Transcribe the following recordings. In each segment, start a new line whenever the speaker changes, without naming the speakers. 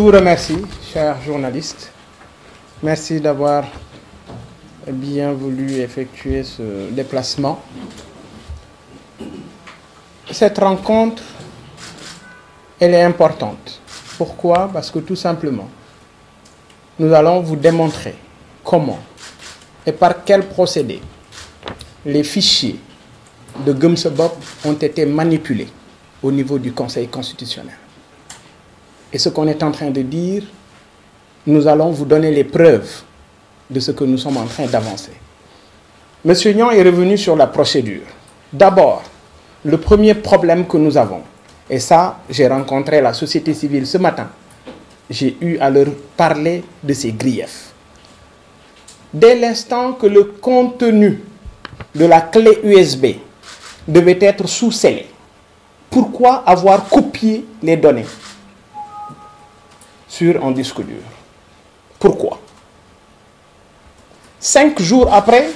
vous remercie, chers journalistes. Merci d'avoir bien voulu effectuer ce déplacement. Cette rencontre, elle est importante. Pourquoi? Parce que tout simplement, nous allons vous démontrer comment et par quel procédé les fichiers de Gumsebop ont été manipulés au niveau du Conseil constitutionnel. Et ce qu'on est en train de dire, nous allons vous donner les preuves de ce que nous sommes en train d'avancer. Monsieur Niang est revenu sur la procédure. D'abord, le premier problème que nous avons, et ça, j'ai rencontré la société civile ce matin, j'ai eu à leur parler de ces griefs. Dès l'instant que le contenu de la clé USB devait être sous-scellé, pourquoi avoir copié les données sur un disque dur? Pourquoi? 5 jours après,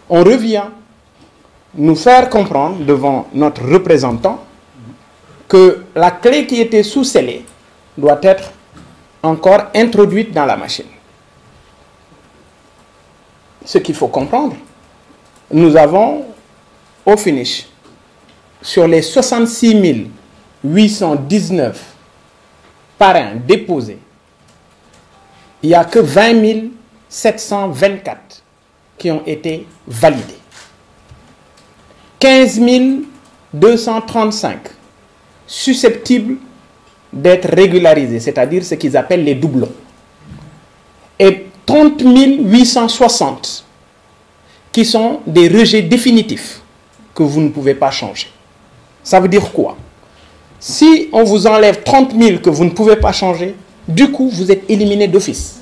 on revient nous faire comprendre devant notre représentant que la clé qui était sous-scellée doit être encore introduite dans la machine. Ce qu'il faut comprendre, nous avons au finish, sur les 66 819 parrains déposés, il n'y a que 20 724 qui ont été validés. 15 235 susceptibles d'être régularisés, c'est-à-dire ce qu'ils appellent les doublons. Et 30 860 qui sont des rejets définitifs que vous ne pouvez pas changer. Ça veut dire quoi? Si on vous enlève 30 000 que vous ne pouvez pas changer, du coup, vous êtes éliminé d'office.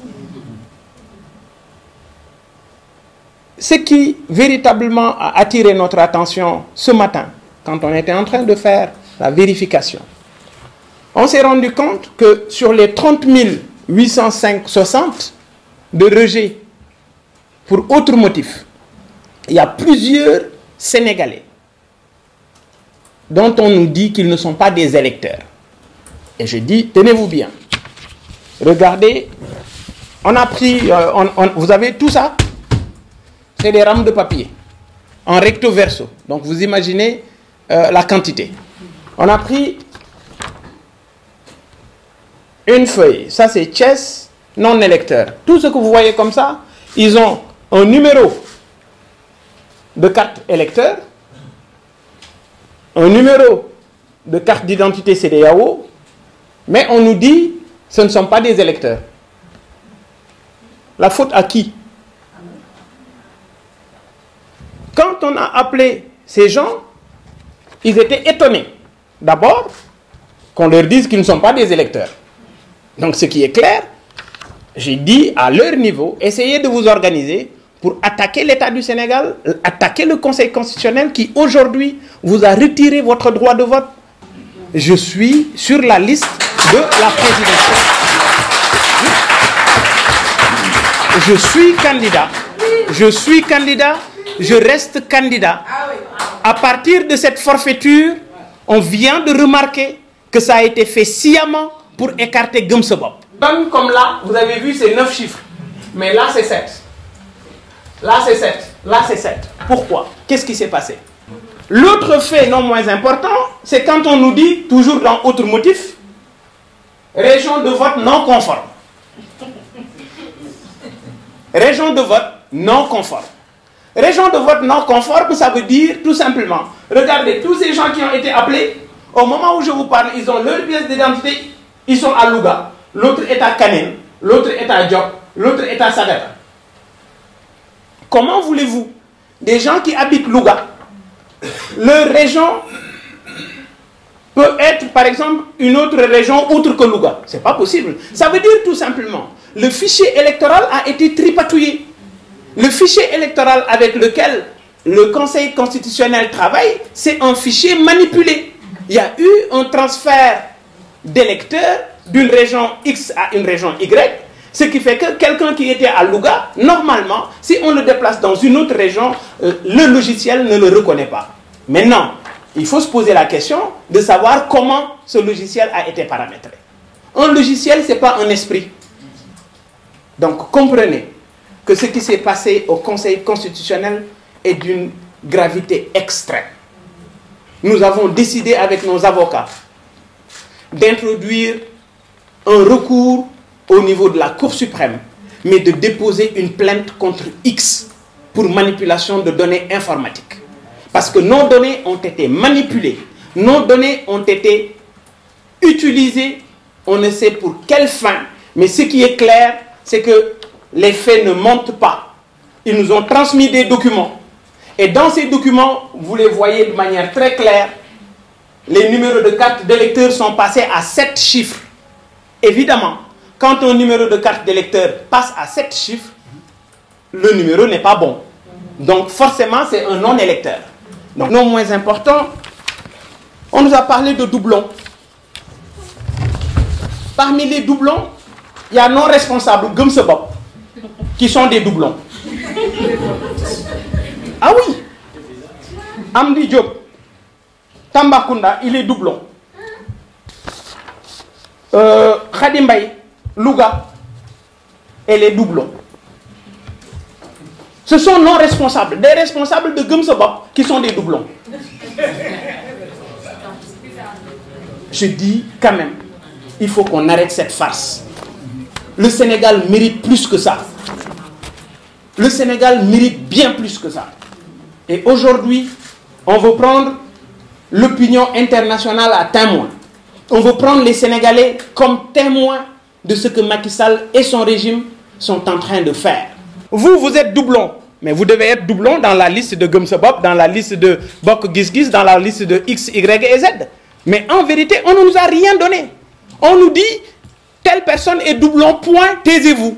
Ce qui véritablement a attiré notre attention ce matin, quand on était en train de faire la vérification, on s'est rendu compte que sur les 30 860 de rejets pour autre motif, il y a plusieurs Sénégalais dont on nous dit qu'ils ne sont pas des électeurs. Et je dis, tenez-vous bien. Regardez, on a pris, vous avez tout ça, c'est des rames de papier, en recto verso. Donc vous imaginez la quantité. On a pris une feuille, ça c'est Thiès non électeur. Tout ce que vous voyez comme ça, ils ont un numéro de carte électeur, un numéro de carte d'identité CEDEAO, mais on nous dit ce ne sont pas des électeurs. La faute à qui? Quand on a appelé ces gens, ils étaient étonnés. D'abord, qu'on leur dise qu'ils ne sont pas des électeurs. Donc ce qui est clair, j'ai dit à leur niveau, essayez de vous organiser pour attaquer l'État du Sénégal, attaquer le Conseil constitutionnel qui aujourd'hui vous a retiré votre droit de vote. Je suis sur la liste de la présidentielle. Je suis candidat. Je suis candidat. Je reste candidat. À partir de cette forfaiture, on vient de remarquer que ça a été fait sciemment pour écarter Gumsebop. Comme là, vous avez vu ces 9 chiffres. Mais là, c'est 7. Là, c'est 7. Là, c'est 7. Pourquoi? Qu'est-ce qui s'est passé? L'autre fait non moins important, c'est quand on nous dit, toujours dans autre motif, région de vote non conforme. Région de vote non conforme. Région de vote non conforme, ça veut dire tout simplement, regardez, tous ces gens qui ont été appelés, au moment où je vous parle, ils ont leur pièce d'identité, ils sont à Louga, l'autre est à Kanen, l'autre est à Diop, l'autre est à Sagata. Comment voulez-vous, des gens qui habitent Louga, leur région peut être, par exemple, une autre région autre que Louga? Ce n'est pas possible. Ça veut dire tout simplement, le fichier électoral a été tripatouillé. Le fichier électoral avec lequel le Conseil constitutionnel travaille, c'est un fichier manipulé. Il y a eu un transfert d'électeurs d'une région X à une région Y, ce qui fait que quelqu'un qui était à Louga, normalement, si on le déplace dans une autre région, le logiciel ne le reconnaît pas. Maintenant, il faut se poser la question de savoir comment ce logiciel a été paramétré. Un logiciel, ce n'est pas un esprit. Donc comprenez que ce qui s'est passé au Conseil constitutionnel est d'une gravité extrême. Nous avons décidé avec nos avocats d'introduire un recours au niveau de la Cour suprême, mais de déposer une plainte contre X pour manipulation de données informatiques. Parce que nos données ont été manipulées, nos données ont été utilisées, on ne sait pour quelle fin, mais ce qui est clair, c'est que les faits ne mentent pas. Ils nous ont transmis des documents. Et dans ces documents, vous les voyez de manière très claire, les numéros de carte d'électeur sont passés à 7 chiffres. Évidemment, quand un numéro de carte d'électeur passe à 7 chiffres, le numéro n'est pas bon. Donc forcément, c'est un non-électeur. Donc non moins important, on nous a parlé de doublons. Parmi les doublons, il y a non responsables, Gëm Sa Bopp, qui sont des doublons. Ah oui, Amdi Diop, Tambacounda, il est doublon. Khady Mbaye, Louga, elle est doublon. Ce sont non responsables, des responsables de Gëm Sa Bopp qui sont des doublons. Je dis quand même, il faut qu'on arrête cette farce. Le Sénégal mérite plus que ça. Le Sénégal mérite bien plus que ça. Et aujourd'hui, on veut prendre l'opinion internationale à témoin. On veut prendre les Sénégalais comme témoins de ce que Macky Sall et son régime sont en train de faire. Vous, vous êtes doublon, mais vous devez être doublon dans la liste de Gëm Sa Bopp, dans la liste de Bokk Gis Gis, dans la liste de X, Y et Z. Mais en vérité, on ne nous a rien donné. On nous dit, telle personne est doublon, point, taisez-vous.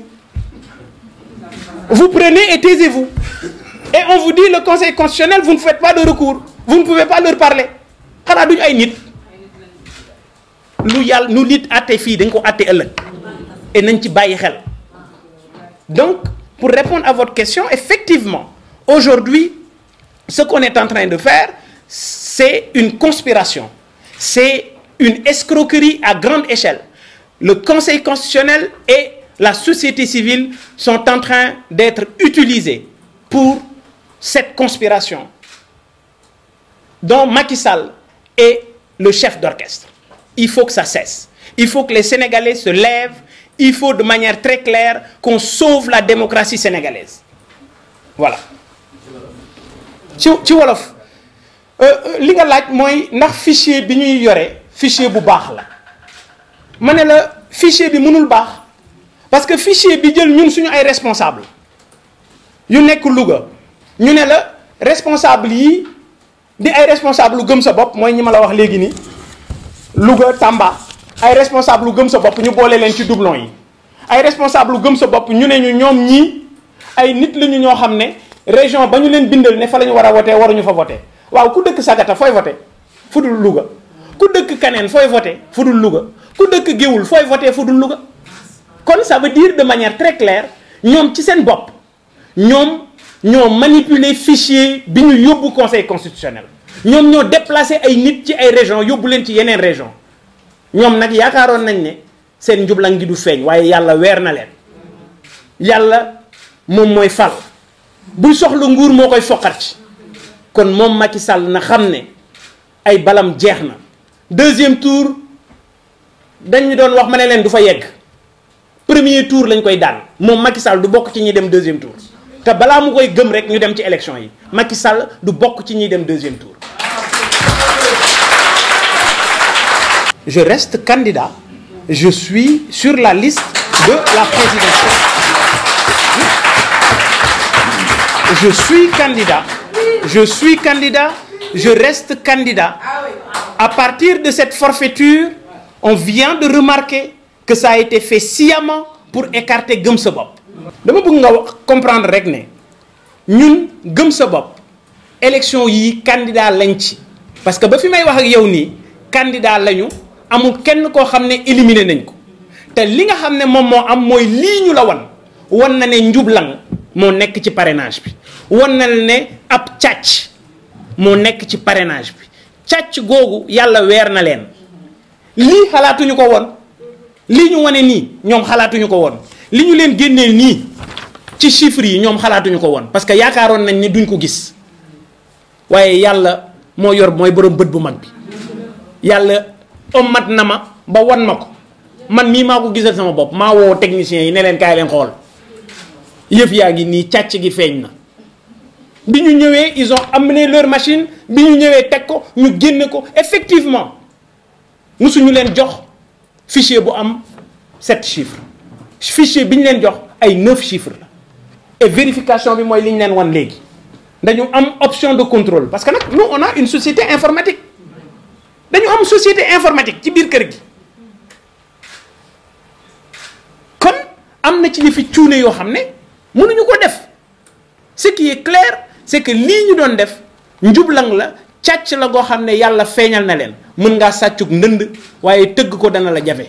Vous prenez et taisez-vous. Et on vous dit, le Conseil constitutionnel, vous ne faites pas de recours. Vous ne pouvez pas leur parler. Donc, pour répondre à votre question, effectivement, aujourd'hui, ce qu'on est en train de faire, c'est une conspiration. C'est une escroquerie à grande échelle. Le Conseil constitutionnel et la société civile sont en train d'être utilisés pour cette conspiration dont Macky Sall est le chef d'orchestre. Il faut que ça cesse. Il faut que les Sénégalais se lèvent. Il faut de manière très claire qu'on sauve la démocratie sénégalaise. Voilà. ci wolof li nga laaj mooy ndax fichier bi ñuy yore fichier bu baax la ma ne la fichier bi mënul baax parce que fichier bi jël ñun suñu ay responsable yu nekk Louga ñu ne la responsable yi di ay responsable lu Gëm Sa Bopp mooy ñi ma la wax léegi nii Louga Tamba ay responsable lu Gëm Sa Bopp ñu boole leen ci doublon yi ay responsable lu Gëm Sa Bopp ñu ne ñu ñoom ñii ay nit la ñu ñoo xam ne région ba ñu leen bindal ne fa la ñu war a voté waruñu fa voté waaw ku dëkk Sagata fooy voté fu dul Louga ku dëkk Kaneen fooy voté fu dul Louga ku dëkk Géoul fooy voté fu dul Louga kon ça veut dire de manière très claire ñoom ci seen bopp ñoom ñoo manipuler fichier bi ñu yóbbu conseil constitutionnel ñoom ñoo déplacé ay nit ci ay région yóbbu leen ci yeneen région ñoom nag yaakaaroon nañ ne seen njublang gi du feeñ waaye yàlla weer na leen yàlla moom mooy fal buy soxla nguur moo koy foqat ci kon moom Macky Sall na xam ne ay balam jeex na deuxième tour dañ ñu doon wax ma ne leen du fa yegg premier tour lañ koy daan moom Macky Sall du bokk ci ñuy dem deuxième tour te balaa mu koy gëm rek ñu dem ci élection yi Macky Sall du bokk ci ñuy dem deuxième tour. Je reste candidat. Je suis sur la liste de la présidentielle. Je suis candidat. Je suis candidat. Je reste candidat. À partir de cette forfaiture, on vient de remarquer que ça a été fait sciemment pour écarter Gëm Sa Bopp. dama bëgg nga comprendre rek ne ñun Gëm Sa Bopp élection yi candidat lañ ci parce que ba fi may wax ak yow nii candidat lañu amul kenn koo xam ne éliminé nañ ko te li nga xam ne moom moo am mooy lii ñu la wan na ne njublang moo nekk ci parrainage bi wan na ne ab càcc moo nekk ci parrainage bi càcc googu yàlla weer na leen lii xalaatuñu ko woon
li ñu wane nii ñoom xalaatuñu ko woon li ñu leen génneel nii ci chiffres yi ñoom xalaatuñu ko woon parce que yaakaaroon nañ ni duñ ko gis waaye yàlla moo yor mooy borom bët bu mag bi yàlla ommat na ma ba wan ma ko man mii maa ko gisal sama bopp maa woo techniciens yi ne leen kaay leen xool yëf yaa ngi nii càcc gi feeñ na bi ñu ñëwee ils ont amené leur machine bi ñu ñëwee teg ko ñu génne ko effectivement musuñu leen jox fichier bu am 7 chiffres fichier bi ñu leen jox ay 9 chiffres la et vérification bi mooy li ñu leen wan léegi dañu am option de contrôle parce que nag nous on a une société informatique dañu am société informatique ci biir kër gi kon am na ci ñu fi cuune yoo xam ne mënuñu ko def ce qui est clair c'est que lii ñu doon def njublang la càcc la goo xam ne yàlla feeñal na leen mën ngaa sàccug ndënd waaye tëgg ko dana la jafe